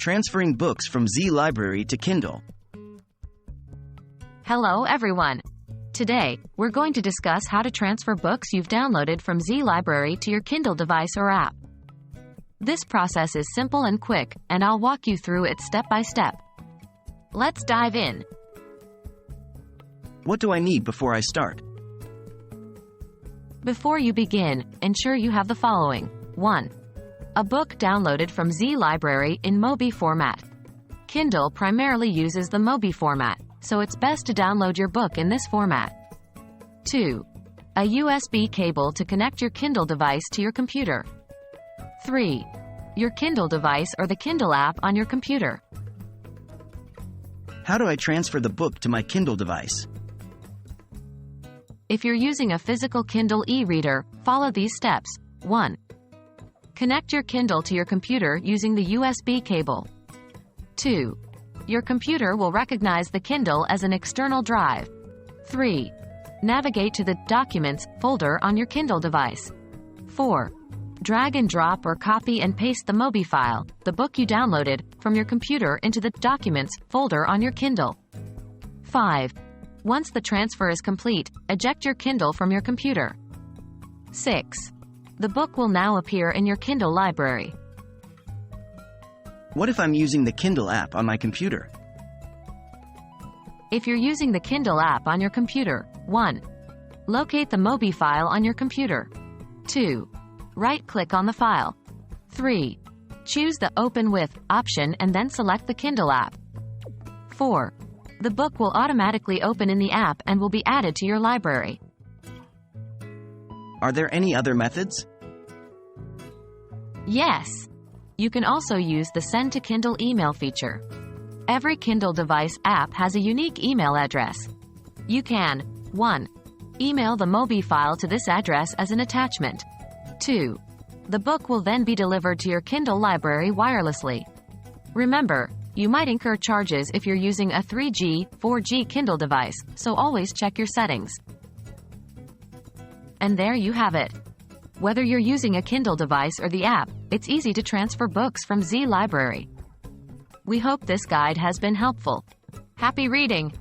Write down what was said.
Transferring books from Z Library to Kindle. Hello everyone. Today, we're going to discuss how to transfer books you've downloaded from Z Library to your Kindle device or app. This process is simple and quick, and I'll walk you through it step by step. Let's dive in. What do I need before I start? Before you begin, ensure you have the following. 1. A book downloaded from Z Library in Mobi format. Kindle primarily uses the Mobi format, so it's best to download your book in this format. 2. A USB cable to connect your Kindle device to your computer. 3. Your Kindle device or the Kindle app on your computer. How do I transfer the book to my Kindle device? If you're using a physical Kindle e-reader, follow these steps. 1. Connect your Kindle to your computer using the USB cable. 2. Your computer will recognize the Kindle as an external drive. 3. Navigate to the Documents folder on your Kindle device. 4. Drag and drop or copy and paste the Mobi file, the book you downloaded, from your computer into the Documents folder on your Kindle. 5. Once the transfer is complete, eject your Kindle from your computer. 6. The book will now appear in your Kindle library. What if I'm using the Kindle app on my computer? If you're using the Kindle app on your computer, 1. Locate the Mobi file on your computer. 2. Right-click on the file. 3. Choose the Open With option and then select the Kindle app. 4. The book will automatically open in the app and will be added to your library. Are there any other methods? Yes. You can also use the Send to Kindle email feature. Every Kindle device app has a unique email address. You can 1. Email the Mobi file to this address as an attachment. 2. The book will then be delivered to your Kindle library wirelessly. Remember, you might incur charges if you're using a 3G, 4G Kindle device, so always check your settings. And there you have it. Whether you're using a Kindle device or the app, it's easy to transfer books from Z Library. We hope this guide has been helpful. Happy reading!